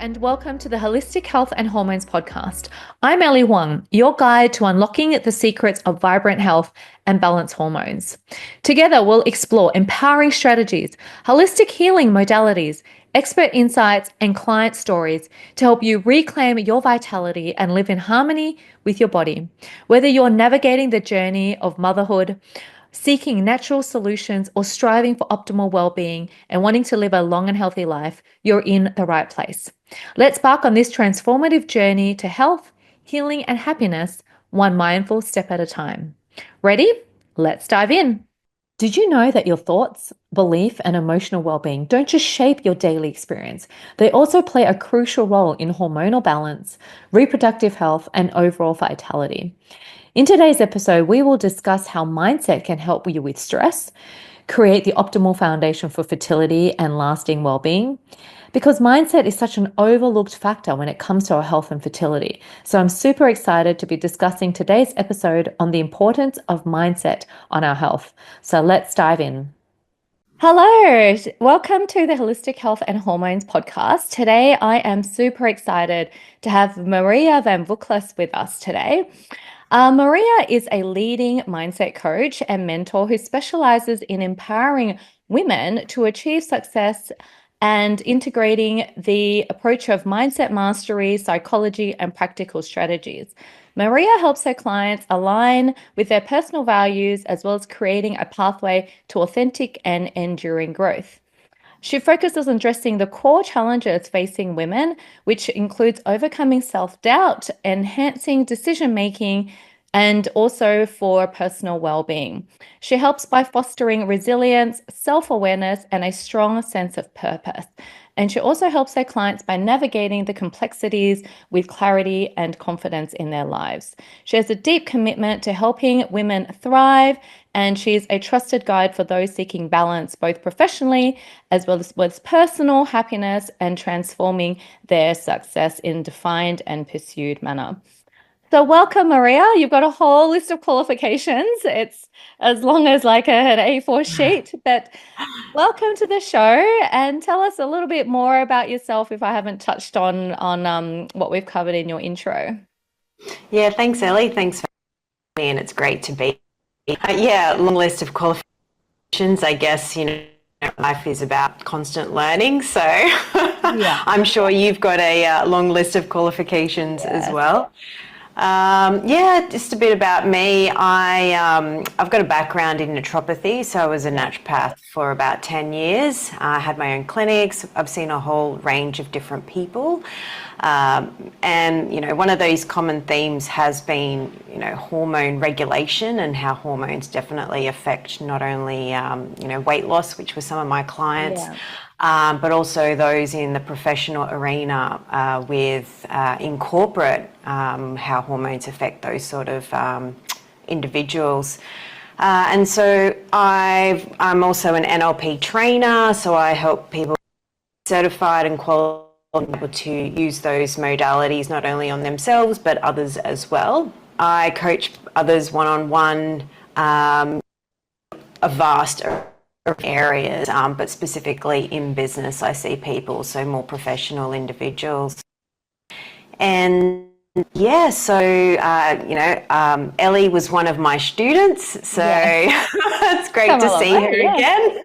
and welcome to the Holistic Health and Hormones podcast. I'm Ellie Huang, your guide to unlocking the secrets of vibrant health and balanced hormones. Together, we'll explore empowering strategies, holistic healing modalities, expert insights, and client stories to help you reclaim your vitality and live in harmony with your body. Whether you're navigating the journey of motherhood, seeking natural solutions, or striving for optimal well-being and wanting to live a long and healthy life, you're in the right place. Let's embark on this transformative journey to health, healing, and happiness, one mindful step at a time. Ready? Let's dive in. Did you know that your thoughts, belief, and emotional well-being don't just shape your daily experience? They also play a crucial role in hormonal balance, reproductive health, and overall vitality. In today's episode, we will discuss how mindset can help you with stress, create the optimal foundation for fertility and lasting well-being, because mindset is such an overlooked factor when it comes to our health and fertility. So I'm super excited to be discussing today's episode on the importance of mindset on our health. So let's dive in. Hello, welcome to the Holistic Health and Hormones podcast. Today, I am super excited to have Maria Van Vuklas with us today. Maria is a leading mindset coach and mentor who specializes in empowering women to achieve success and integrating the approach of mindset mastery, psychology, and practical strategies. Maria helps her clients align with their personal values as well as creating a pathway to authentic and enduring growth. She focuses on addressing the core challenges facing women, which includes overcoming self-doubt, enhancing decision-making, and also for personal well-being. She helps by fostering resilience, self-awareness, and a strong sense of purpose. And she also helps her clients by navigating the complexities with clarity and confidence in their lives. She has a deep commitment to helping women thrive, and she is a trusted guide for those seeking balance, both professionally as well as with personal happiness and transforming their success in defined and pursued manner. So welcome, Maria. You've got a whole list of qualifications. It's as long as like an A4 sheet, but welcome to the show and tell us a little bit more about yourself if I haven't touched on what we've covered in your intro. Yeah, thanks, Ellie. Thanks for having me, and it's great to be here. Long list of qualifications. I guess, life is about constant learning. So yeah. I'm sure you've got a long list of qualifications as well. Just a bit about me. I've got a background in naturopathy, so I was a naturopath for about 10 years. I had my own clinics. I've seen a whole range of different people. One of those common themes has been, hormone regulation and how hormones definitely affect not only, weight loss, which was some of my clients, but also those in the professional arena in corporate, how hormones affect those sort of individuals. And so I'm also an NLP trainer, so I help people certified and qualified to use those modalities not only on themselves but others as well. I coach others one-on-one, a vast areas, but specifically in business I see people, so more professional individuals. And Ellie was one of my students, so it's great to see her again.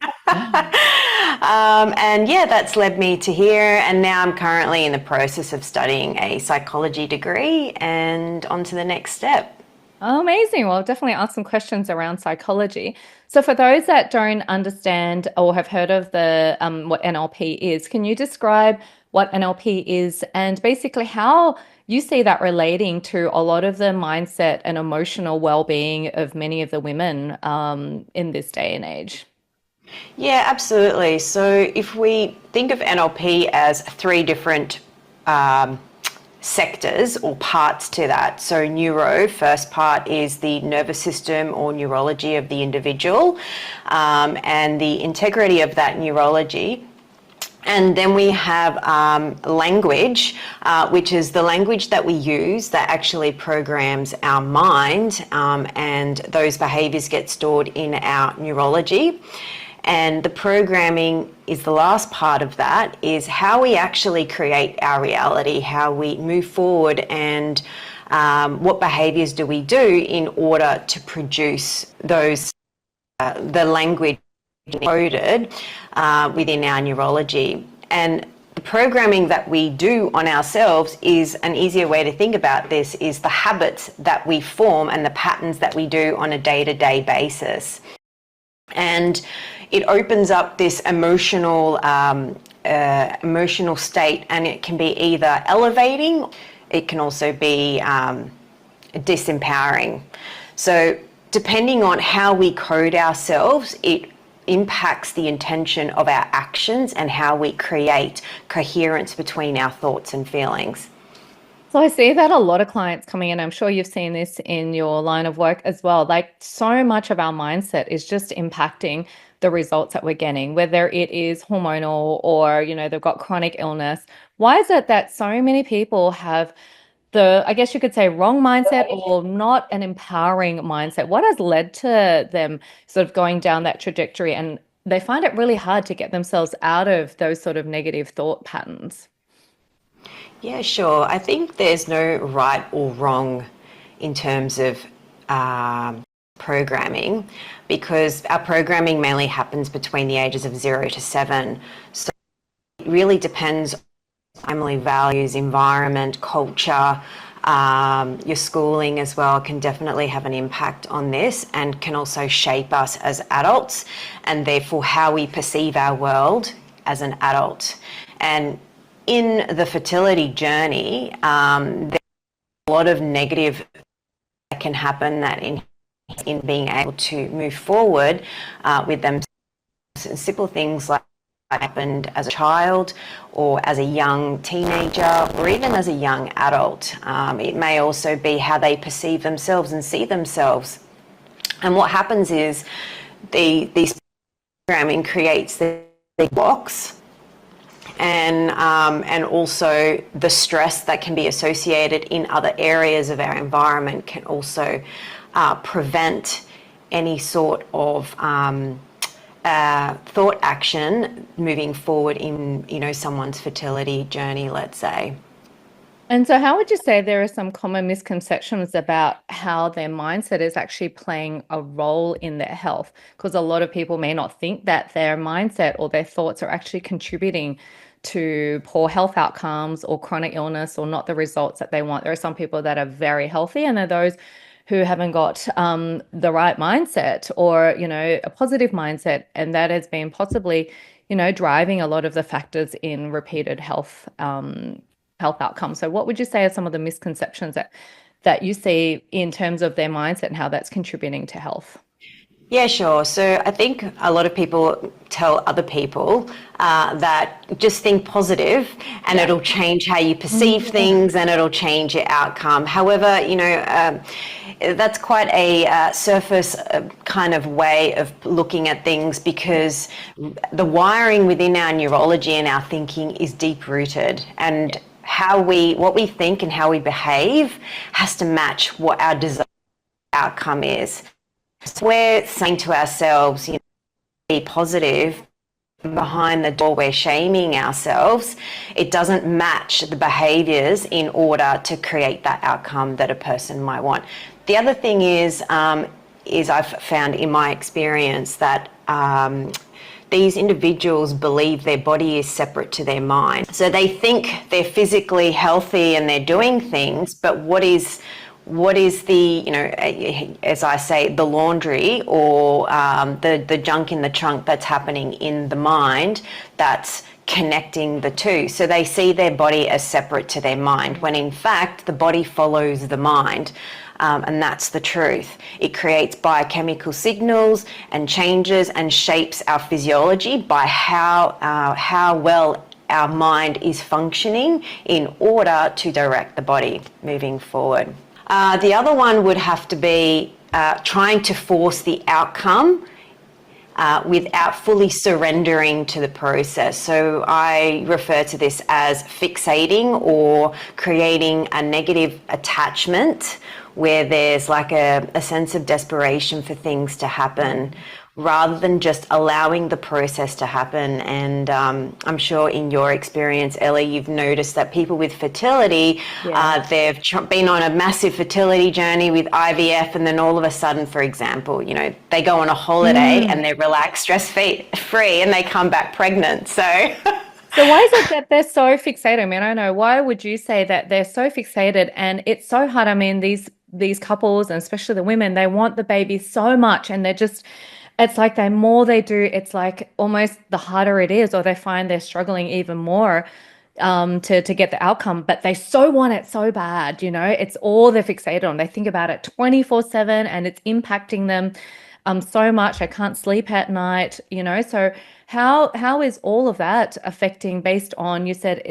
That's led me to here, and now I'm currently in the process of studying a psychology degree and on to the next step. Oh, amazing. Well, I'll definitely ask some questions around psychology. So for those that don't understand or have heard of the what NLP is, can you describe what NLP is and basically how you see that relating to a lot of the mindset and emotional well-being of many of the women in this day and age? Yeah, absolutely. So if we think of NLP as three different sectors or parts to that. So neuro, first part is the nervous system or neurology of the individual, and the integrity of that neurology. And then we have language, which is the language that we use that actually programs our mind, and those behaviors get stored in our neurology. And the programming is the last part of that, is how we actually create our reality, how we move forward, and what behaviors do we do in order to produce those, the language encoded within our neurology. And the programming that we do on ourselves is an easier way to think about this, is the habits that we form and the patterns that we do on a day-to-day basis. And it opens up this emotional state, and it can be either elevating, it can also be disempowering. So depending on how we code ourselves, it impacts the intention of our actions and how we create coherence between our thoughts and feelings. So I see that a lot of clients coming in, I'm sure you've seen this in your line of work as well, like so much of our mindset is just impacting the results that we're getting, whether it is hormonal or, they've got chronic illness. Why is it that so many people have I guess you could say, wrong mindset or not an empowering mindset? What has led to them sort of going down that trajectory, and they find it really hard to get themselves out of those sort of negative thought patterns? Yeah, sure. I think there's no right or wrong in terms of programming, because our programming mainly happens between the ages of 0 to 7. So it really depends on family values, environment, culture, your schooling as well can definitely have an impact on this, and can also shape us as adults, and therefore how we perceive our world as an adult. And in the fertility journey, there's a lot of negative that can happen that in being able to move forward with them. Simple things like happened as a child or as a young teenager or even as a young adult. It may also be how they perceive themselves and see themselves. And what happens is these programming creates the blocks, and also the stress that can be associated in other areas of our environment can also prevent any sort of thought action moving forward in someone's fertility journey, let's say. And so how would you say there are some common misconceptions about how their mindset is actually playing a role in their health? Because a lot of people may not think that their mindset or their thoughts are actually contributing to poor health outcomes or chronic illness, or not the results that they want. There are some people that are very healthy, and there are those who haven't got the right mindset, or, a positive mindset. And that has been possibly, driving a lot of the factors in repeated health outcomes. So what would you say are some of the misconceptions that you see in terms of their mindset and how that's contributing to health? Yeah, sure. So I think a lot of people tell other people that just think positive and it'll change how you perceive things, and it'll change your outcome. However, that's quite a surface kind of way of looking at things, because the wiring within our neurology and our thinking is deep rooted, and what we think and how we behave has to match what our desired outcome is. So we're saying to ourselves, be positive. Behind the door, we're shaming ourselves. It doesn't match the behaviors in order to create that outcome that a person might want. The other thing is I've found in my experience that these individuals believe their body is separate to their mind. So they think they're physically healthy and they're doing things, but what is the, as I say, the laundry or the junk in the trunk that's happening in the mind that's connecting the two? So they see their body as separate to their mind, when in fact the body follows the mind. And that's the truth. It creates biochemical signals and changes and shapes our physiology by how well our mind is functioning in order to direct the body moving forward. The other one would have to be trying to force the outcome without fully surrendering to the process. So I refer to this as fixating or creating a negative attachment, where there's like a sense of desperation for things to happen, rather than just allowing the process to happen. And I'm sure in your experience, Ellie, you've noticed that people with fertility, they've been on a massive fertility journey with IVF, and then all of a sudden, for example, you know, they go on a holiday and they're relaxed, stress-free, and they come back pregnant. So So why is it that they're so fixated? I mean, I don't know. Why would you say that they're so fixated? And it's so hard. I mean, these couples, and especially the women, they want the baby so much, and they're just, it's like the more they do, it's like almost the harder it is, or they find they're struggling even more to get the outcome. But they so want it so bad, you know, it's all they're fixated on. They think about it 24/7, and it's impacting them so much. I can't sleep at night, you know. So how is all of that affecting based on, you said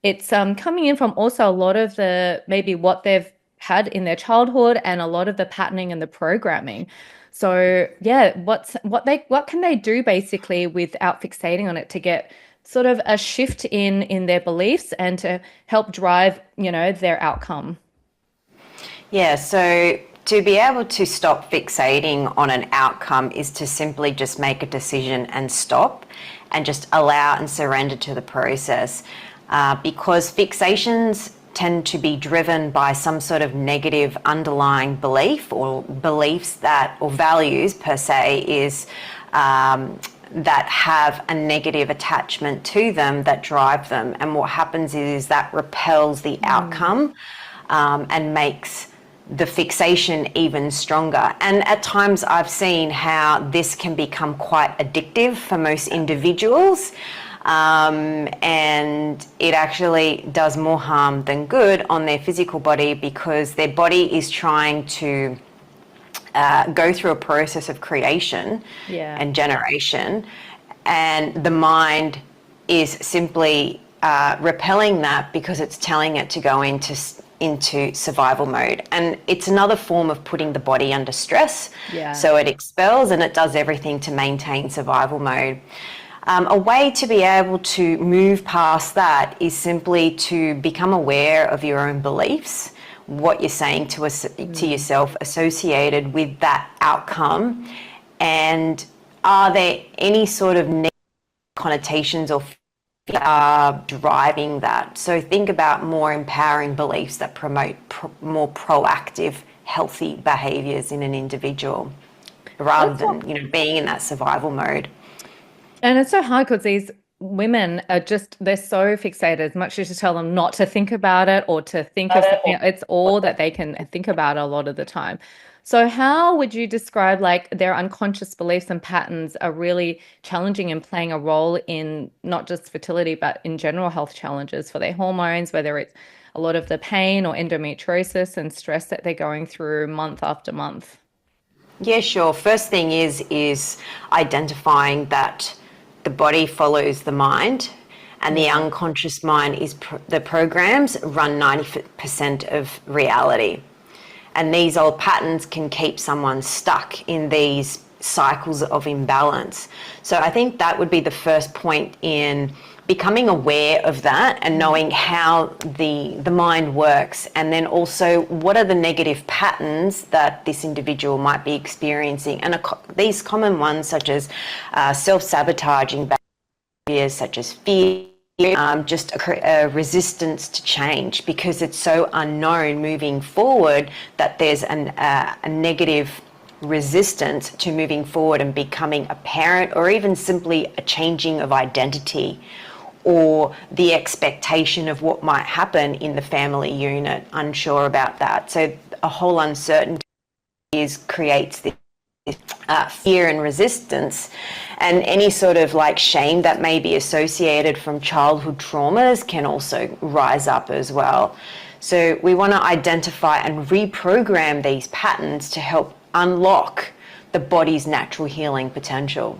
it's coming in from also a lot of the maybe what they've had in their childhood and a lot of the patterning and the programming. So yeah, what can they do basically without fixating on it to get sort of a shift in their beliefs and to help drive, you know, their outcome? yeah, so to be able to stop fixating on an outcome is to simply just make a decision and stop and just allow and surrender to the process. Because fixations tend to be driven by some sort of negative underlying belief or beliefs that, or values per se, is that have a negative attachment to them that drive them. And what happens is that repels the outcome and makes the fixation even stronger. And at times I've seen how this can become quite addictive for most individuals. And it actually does more harm than good on their physical body, because their body is trying to go through a process of creation and generation, and the mind is simply repelling that because it's telling it to go into survival mode. And it's another form of putting the body under stress. So it expels and it does everything to maintain survival mode. A way to be able to move past that is simply to become aware of your own beliefs, what you're saying to yourself associated with that outcome, and are there any sort of negative connotations or are driving that. So think about more empowering beliefs that promote more proactive, healthy behaviors in an individual, rather than, you know, being in that survival mode. And it's so hard because these women are just, they're so fixated. As much as you tell them not to think about it or to think of something, it's all that they can think about a lot of the time. So how would you describe like their unconscious beliefs and patterns are really challenging and playing a role in not just fertility, but in general health challenges for their hormones, whether it's a lot of the pain or endometriosis and stress that they're going through month after month? Yeah, sure. First thing is identifying that the body follows the mind, and the unconscious mind is the programs run 90% of reality. And these old patterns can keep someone stuck in these cycles of imbalance. So I think that would be the first point in becoming aware of that and knowing how the mind works, and then also what are the negative patterns that this individual might be experiencing. And these common ones such as self-sabotaging behaviors such as fear, just a resistance to change because it's so unknown moving forward, that there's a negative resistance to moving forward and becoming a parent, or even simply a changing of identity, or the expectation of what might happen in the family unit, unsure about that. So a whole uncertainty creates this fear and resistance, and any sort of like shame that may be associated from childhood traumas can also rise up as well. So we want to identify and reprogram these patterns to help unlock the body's natural healing potential.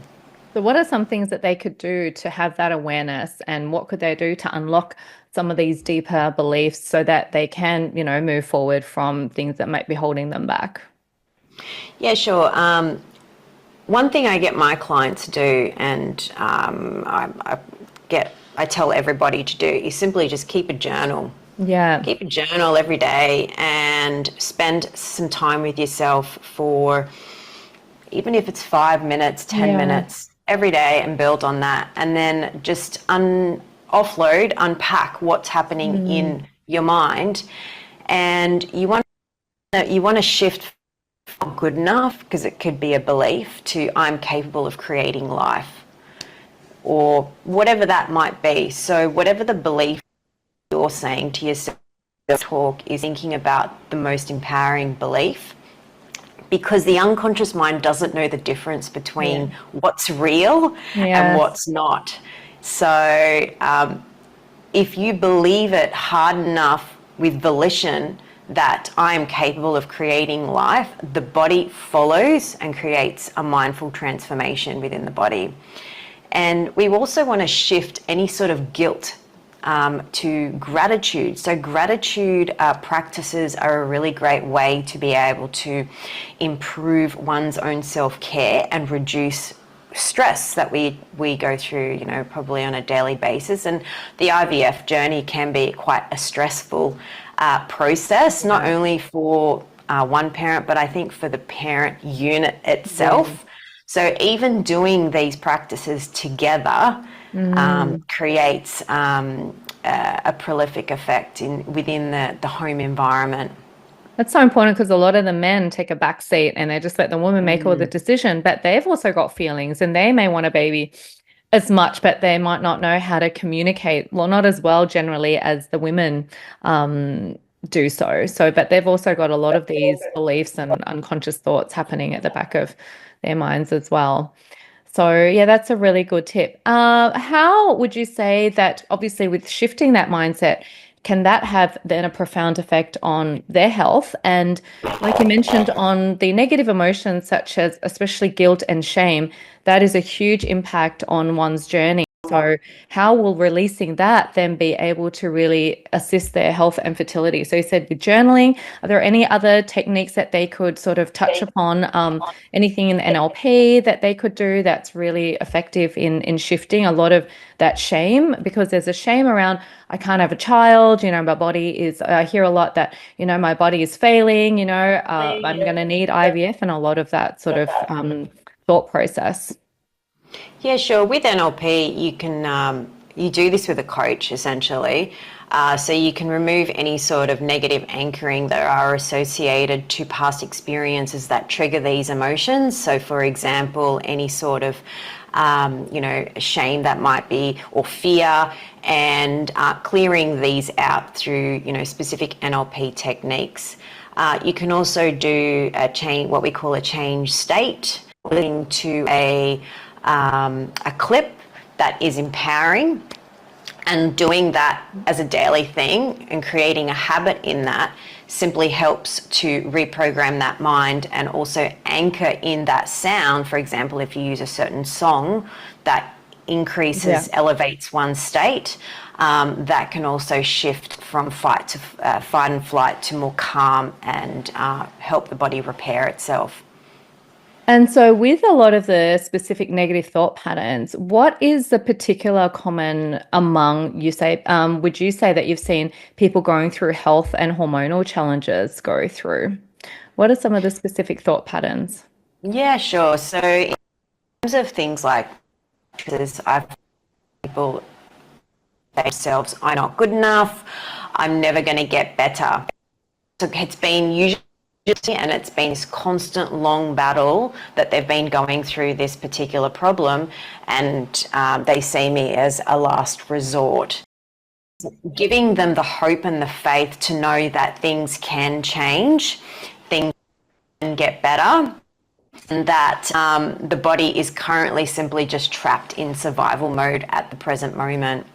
So what are some things that they could do to have that awareness, and what could they do to unlock some of these deeper beliefs so that they can, you know, move forward from things that might be holding them back? Yeah, sure. One thing I get my clients to do, and I tell everybody to do, is simply just keep a journal. Yeah. Keep a journal every day and spend some time with yourself for even if it's 5 minutes, 10 minutes every day, and build on that. And then just offload, unpack what's happening in your mind. And you want to shift from good enough, because it could be a belief, to I'm capable of creating life, or whatever that might be. So whatever the belief you're saying to yourself, talk is thinking about the most empowering belief, because the unconscious mind doesn't know the difference between what's real and what's not. So if you believe it hard enough with volition that I am capable of creating life, the body follows and creates a mindful transformation within the body. And we also want to shift any sort of guilt to gratitude. So gratitude practices are a really great way to be able to improve one's own self-care and reduce stress that we go through, you know, probably on a daily basis. And the IVF journey can be quite a stressful process, not only for one parent, but I think for the parent unit itself. So even doing these practices together creates a prolific effect within the home environment. That's so important, because a lot of the men take a back seat and they just let the woman make all the decision, but they've also got feelings and they may want a baby as much, but they might not know how to communicate, well, not as well generally as the women do so. But they've also got a lot of these beliefs and unconscious thoughts happening at the back of their minds as well. So yeah, that's a really good tip. How would you say that, obviously with shifting that mindset, can that have then a profound effect on their health? And like you mentioned, on the negative emotions, such as especially guilt and shame, that is a huge impact on one's journey. So how will releasing that then be able to really assist their health and fertility? So you said with journaling, are there any other techniques that they could sort of touch upon? Anything in NLP that they could do that's really effective in shifting a lot of that shame? Because there's a shame around, I can't have a child, you know, my body is, I hear a lot that, you know, my body is failing, you know, I'm going to need IVF, and a lot of that sort of thought process. Yeah, sure. With NLP, you can you do this with a coach essentially. So you can remove any sort of negative anchoring that are associated to past experiences that trigger these emotions. So, for example, any sort of you know, shame that might be, or fear, and clearing these out through, you know, specific NLP techniques. You can also do what we call a change state, leading to a clip that is empowering, and doing that as a daily thing and creating a habit in that simply helps to reprogram that mind, and also anchor in that sound. For example, if you use a certain song that increases, elevates one's state, that can also shift from fight and flight to more calm, and help the body repair itself. And so with a lot of the specific negative thought patterns, what is the particular common among, you say, would you say that you've seen people going through health and hormonal challenges go through? What are some of the specific thought patterns? Yeah, sure. So in terms of things like, I've people say themselves, I'm not good enough, I'm never going to get better. So it's been usually, and it's been this constant long battle that they've been going through this particular problem, and they see me as a last resort. Giving them the hope and the faith to know that things can change, things can get better, and that the body is currently simply just trapped in survival mode at the present moment.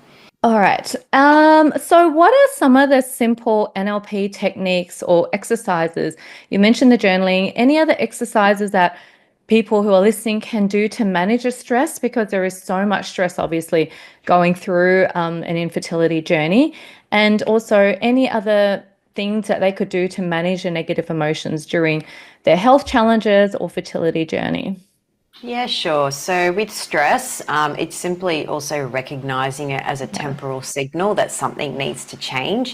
All right. So what are some of the simple NLP techniques or exercises? You mentioned the journaling. Any other exercises that people who are listening can do to manage the stress? Because there is so much stress, obviously, going through an infertility journey. And also any other things that they could do to manage the negative emotions during their health challenges or fertility journey. Yeah, sure. So with stress, it's simply also recognizing it as a temporal signal that something needs to change,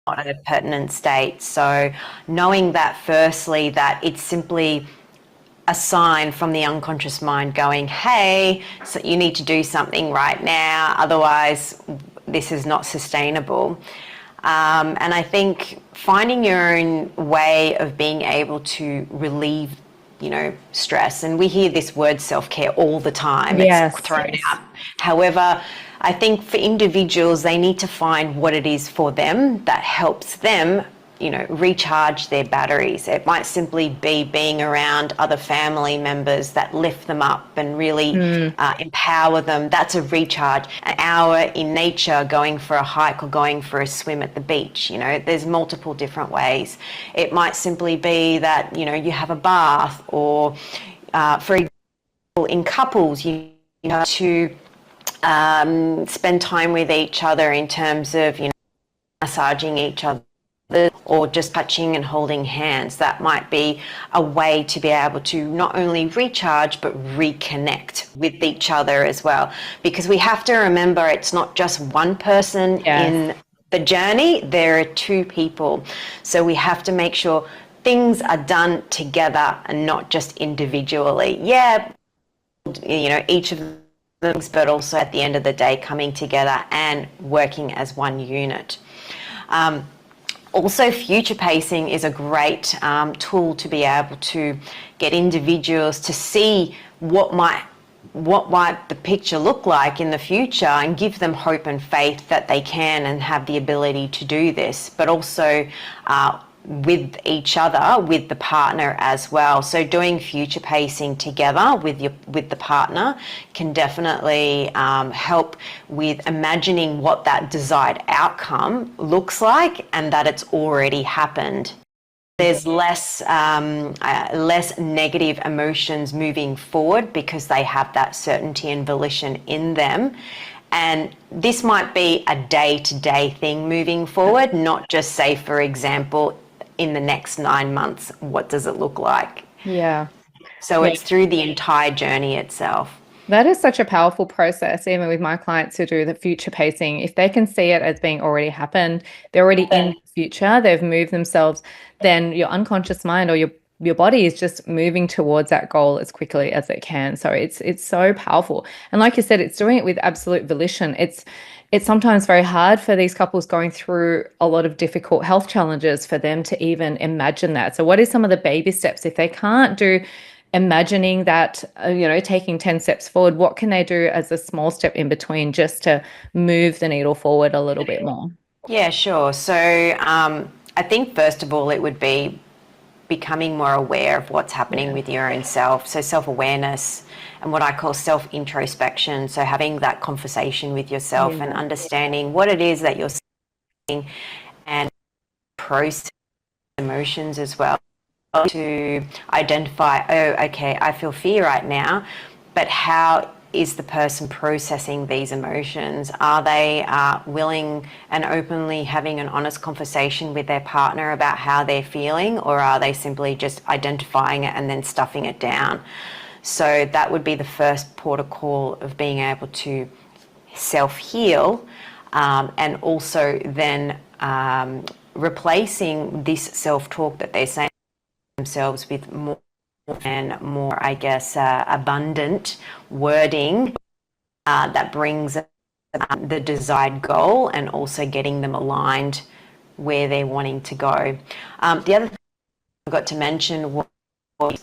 not at a pertinent state. So knowing that, firstly, that it's simply a sign from the unconscious mind going, hey, so you need to do something right now, otherwise this is not sustainable. And I think finding your own way of being able to relieve, stress, and we hear this word self-care all the time. Yes, it's thrown out. However, I think for individuals, they need to find what it is for them that helps them, recharge their batteries. It might simply be being around other family members that lift them up and really empower them. That's a recharge. An hour in nature, going for a hike or going for a swim at the beach. There's multiple different ways. It might simply be that, you have a bath, or for example, in couples, you have to spend time with each other in terms of, massaging each other, or just touching and holding hands. That might be a way to be able to not only recharge but reconnect with each other as well, because we have to remember it's not just one person in the journey, there are two people. So we have to make sure things are done together and not just individually. Each of them, but also at the end of the day coming together and working as one unit. Also, future pacing is a great tool to be able to get individuals to see what might the picture look like in the future, and give them hope and faith that they can and have the ability to do this, but also with each other, with the partner as well. So doing future pacing together with the partner can definitely help with imagining what that desired outcome looks like, and that it's already happened. There's less negative emotions moving forward because they have that certainty and volition in them. And this might be a day-to-day thing moving forward, not just say, for example, in the next 9 months, what does it look like? Yeah. So it's through the entire journey itself. That is such a powerful process, even with my clients who do the future pacing. If they can see it as being already happened, they're already in the future, they've moved themselves, then your unconscious mind or your body is just moving towards that goal as quickly as it can. So it's so powerful. And like you said, it's doing it with absolute volition. It's sometimes very hard for these couples going through a lot of difficult health challenges for them to even imagine that. So what is some of the baby steps if they can't do imagining that, taking 10 steps forward? What can they do as a small step in between just to move the needle forward a little bit more? Yeah, sure. So I think first of all, it would be becoming more aware of what's happening with your own self. So self-awareness and what I call self-introspection. So having that conversation with yourself and understanding what it is that you're seeing, and process emotions as well, to identify, oh, okay, I feel fear right now, but how is the person processing these emotions? Are they willing and openly having an honest conversation with their partner about how they're feeling, or are they simply just identifying it and then stuffing it down? So that would be the first port of call of being able to self-heal, and also then replacing this self-talk that they're saying themselves with more and more, I guess, abundant wording that brings the desired goal, and also getting them aligned where they're wanting to go. The other thing I forgot to mention was,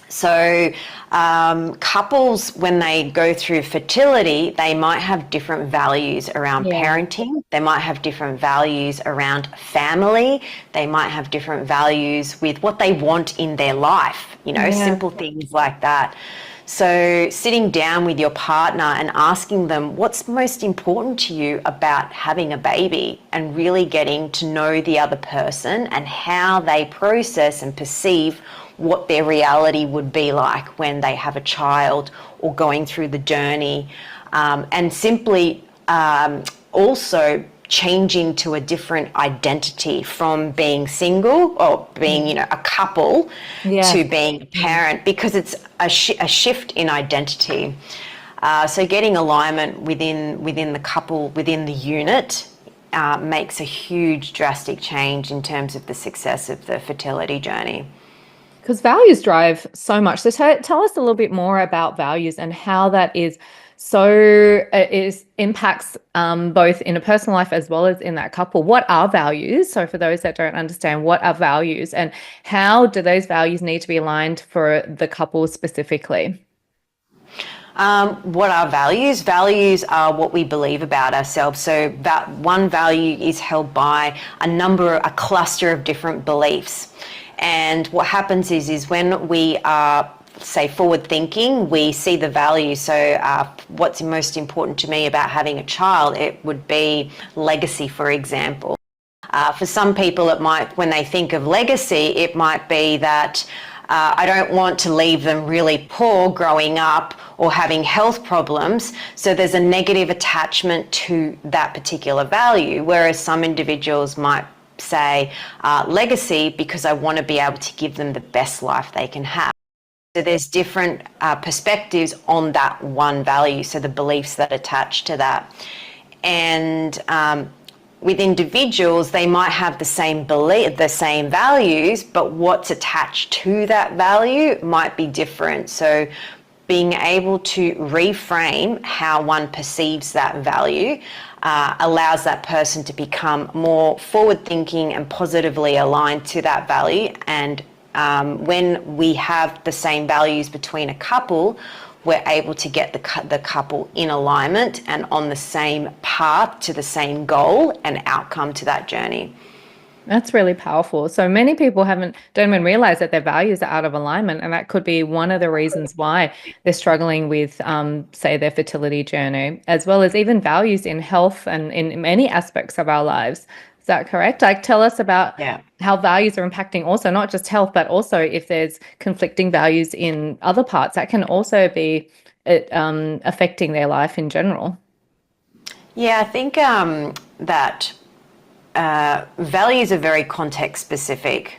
so couples, when they go through fertility, they might have different values around parenting. They might have different values around family. They might have different values with what they want in their life, simple things like that. So sitting down with your partner and asking them what's most important to you about having a baby, and really getting to know the other person and how they process and perceive what their reality would be like when they have a child or going through the journey, and simply also changing to a different identity from being single or being, a couple to being a parent, because it's a shift in identity. So getting alignment within the couple, within the unit, makes a huge drastic change in terms of the success of the fertility journey. Because values drive so much. So tell us a little bit more about values and how that is so is impacts both in a personal life as well as in that couple. What are values? So for those that don't understand, what are values and how do those values need to be aligned for the couple specifically? What are values? Values are what we believe about ourselves. So that one value is held by a cluster of different beliefs. And what happens is when we are, say, forward thinking, we see the value. So what's most important to me about having a child, it would be legacy, for example. For some people, it might, when they think of legacy, it might be that I don't want to leave them really poor growing up or having health problems. So there's a negative attachment to that particular value. Whereas some individuals might say legacy because I want to be able to give them the best life they can have. So there's different perspectives on that one value. So the beliefs that attach to that. And with individuals, they might have the same belief, the same values, but what's attached to that value might be different. So being able to reframe how one perceives that value allows that person to become more forward thinking and positively aligned to that value. And when we have the same values between a couple, we're able to get the couple in alignment and on the same path to the same goal and outcome to that journey. That's really powerful. So many people don't even realize that their values are out of alignment, and that could be one of the reasons why they're struggling with, say, their fertility journey, as well as even values in health and in many aspects of our lives. Is that correct? Like, tell us about how values are impacting also not just health, but also if there's conflicting values in other parts, that can also be affecting their life in general. Yeah, I think that values are very context specific.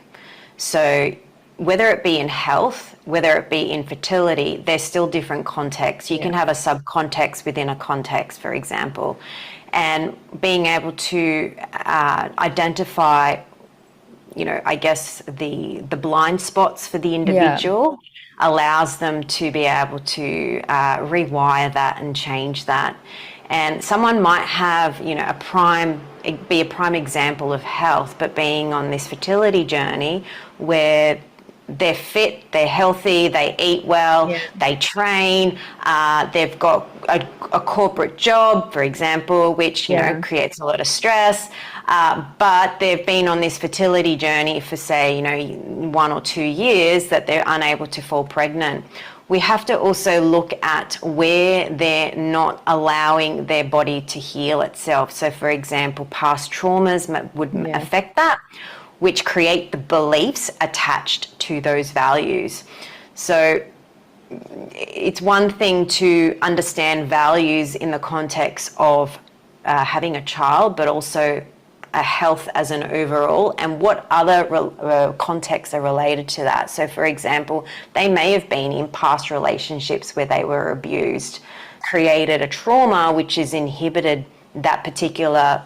So whether it be in health, whether it be in fertility, there's still different contexts. You can have a subcontext within a context, for example, and being able to identify, I guess the blind spots for the individual allows them to be able to rewire that and change that. And someone might have, be a prime example of health, but being on this fertility journey where they're fit, they're healthy, they eat well, they train, they've got a corporate job, for example, which, creates a lot of stress. But they've been on this fertility journey for, say, 1 or 2 years that they're unable to fall pregnant. We have to also look at where they're not allowing their body to heal itself. So, for example, past traumas would affect that, which create the beliefs attached to those values. So it's one thing to understand values in the context of having a child, but also a health as an overall, and what other contexts are related to that. So, for example, they may have been in past relationships where they were abused, created a trauma which has inhibited that particular,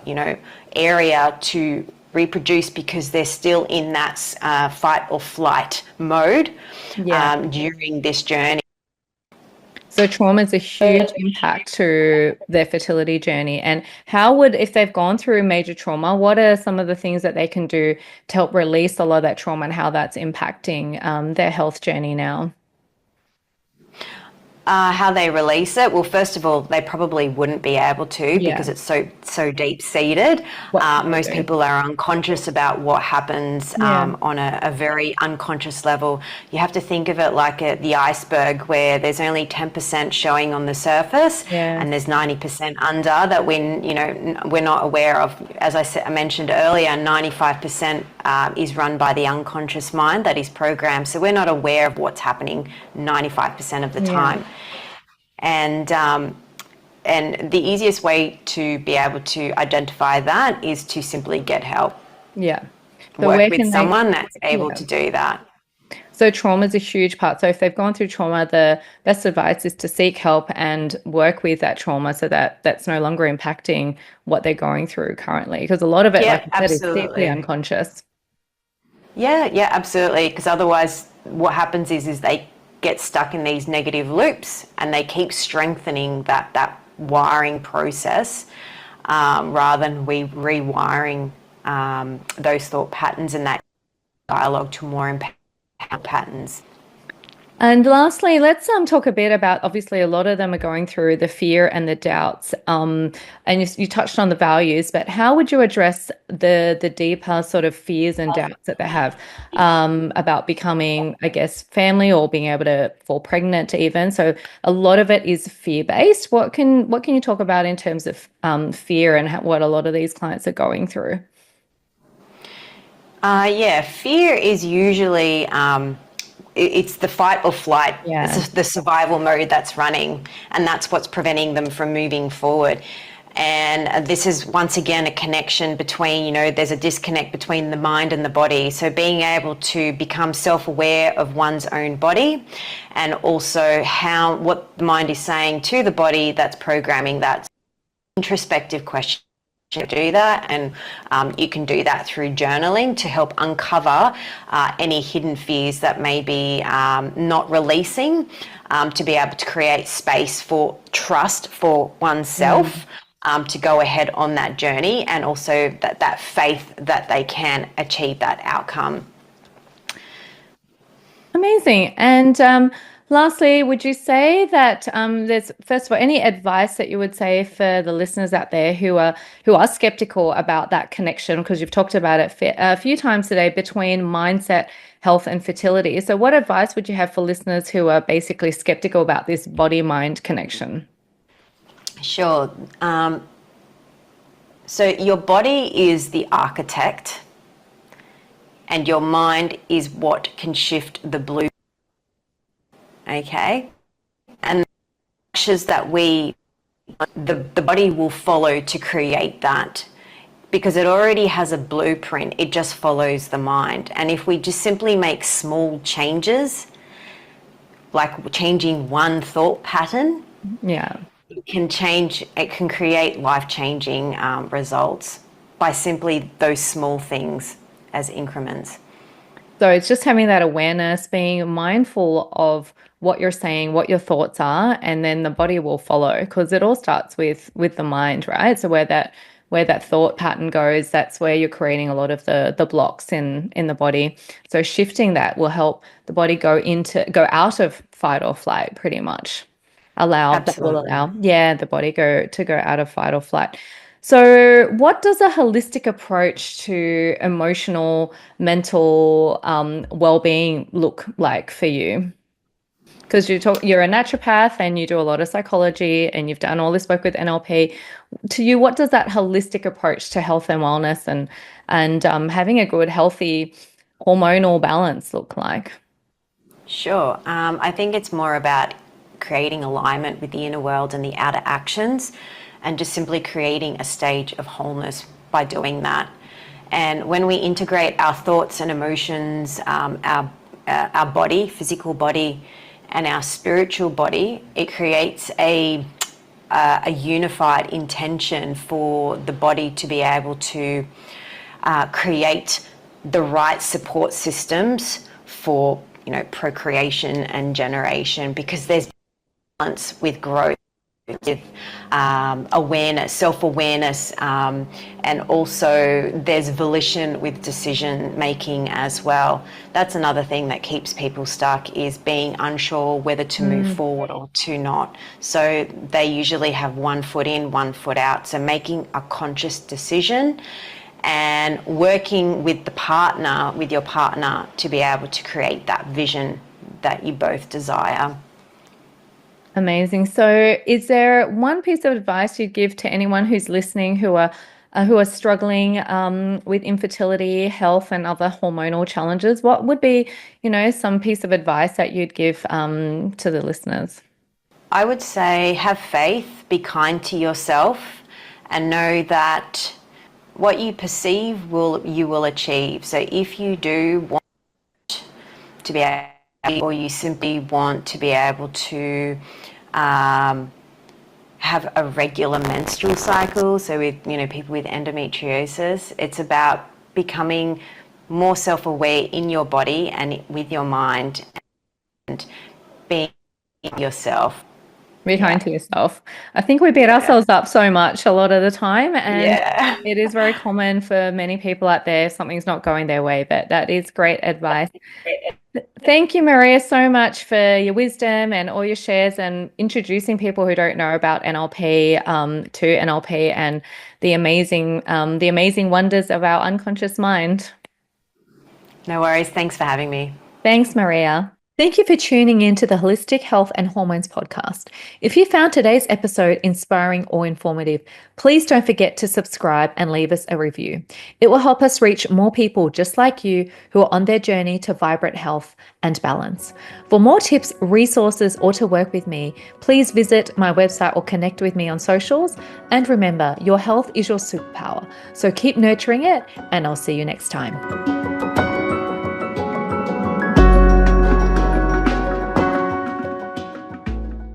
area to reproduce because they're still in that fight or flight mode during this journey. So trauma is a huge impact to their fertility journey. And if they've gone through major trauma, what are some of the things that they can do to help release a lot of that trauma and how that's impacting their health journey now? How they release it? Well, first of all, they probably wouldn't be able to because it's so deep seated. Most people are unconscious about what happens on a very unconscious level. You have to think of it like the iceberg, where there's only 10% showing on the surface, and there's 90% under that we're not aware of. As I mentioned earlier, 95% is run by the unconscious mind that is programmed. So we're not aware of what's happening 95% of the time. And the easiest way to be able to identify that is to simply get help. Yeah. So work with someone that's able to do that. So trauma is a huge part. So if they've gone through trauma, the best advice is to seek help and work with that trauma so that that's no longer impacting what they're going through currently. Because a lot of it, like you said, is deeply unconscious. Yeah, absolutely. Because otherwise, what happens is they get stuck in these negative loops, and they keep strengthening that wiring process, rather than rewiring those thought patterns and that dialogue to more empowered patterns. And lastly, let's talk a bit about, obviously a lot of them are going through the fear and the doubts. And you touched on the values, but how would you address the deeper sort of fears and doubts that they have about becoming, I guess, family or being able to fall pregnant even? So a lot of it is fear-based. What can you talk about in terms of fear and what a lot of these clients are going through? Yeah, fear is usually it's the fight or flight. Yeah. It's the survival mode that's running, and that's what's preventing them from moving forward. And this is once again a connection between, there's a disconnect between the mind and the body. So being able to become self-aware of one's own body, and also what the mind is saying to the body that's programming that introspective question. To do that, and you can do that through journaling to help uncover any hidden fears that may be not releasing, to be able to create space for trust for oneself, to go ahead on that journey, and also that faith that they can achieve that outcome. Amazing. And lastly, would you say that there's, first of all, any advice that you would say for the listeners out there who are skeptical about that connection? Because you've talked about it a few times today between mindset, health, and fertility. So, what advice would you have for listeners who are basically skeptical about this body-mind connection? Sure. So your body is the architect, and your mind is what can shift the blue. Okay, and the actions that the body will follow to create that, because it already has a blueprint. It just follows the mind. And if we just simply make small changes, like changing one thought pattern, Yeah. it can create life-changing results by simply those small things as increments. So it's just having that awareness, being mindful of what you're saying, what your thoughts are, and then the body will follow, because it all starts with the mind, right? So where that thought pattern goes, that's where you're creating a lot of the blocks in the body. So shifting that will help the body go out of fight or flight, pretty much. That will Absolutely. allow, yeah, the body go out of fight or flight. So, what does a holistic approach to emotional, mental well-being look like for you? Because you're a naturopath and you do a lot of psychology and you've done all this work with NLP. To you, what does that holistic approach to health and wellness and having a good, healthy hormonal balance look like? Sure. I think it's more about creating alignment with the inner world and the outer actions, and just simply creating a stage of wholeness by doing that. And when we integrate our thoughts and emotions, our body, physical body, and our spiritual body, it creates a unified intention for the body to be able to create the right support systems for procreation and generation, because there's balance with growth, with awareness, self-awareness, and also there's volition with decision making as well. That's another thing that keeps people stuck, is being unsure whether to move forward or to not. So they usually have one foot in, one foot out. So making a conscious decision and working with your partner to be able to create that vision that you both desire. Amazing. So, is there one piece of advice you'd give to anyone who's listening who are struggling with infertility, health, and other hormonal challenges? What would be, some piece of advice that you'd give to the listeners? I would say have faith, be kind to yourself, and know that what you perceive you will achieve. So if you do want to be able, or you simply want to be able to have a regular menstrual cycle, so with people with endometriosis, it's about becoming more self-aware in your body and with your mind, and being yourself. Be kind to yourself. I think we beat ourselves up so much a lot of the time, and it is very common for many people out there if something's not going their way, but that is great advice. Thank you, Maria, so much for your wisdom and all your shares and introducing people who don't know about NLP to NLP and the amazing wonders of our unconscious mind. No worries. Thanks for having me. Thanks, Maria. Thank you for tuning in to the Holistic Health and Hormones podcast. If you found today's episode inspiring or informative, please don't forget to subscribe and leave us a review. It will help us reach more people just like you who are on their journey to vibrant health and balance. For more tips, resources, or to work with me, please visit my website or connect with me on socials. And remember, your health is your superpower. So keep nurturing it, and I'll see you next time.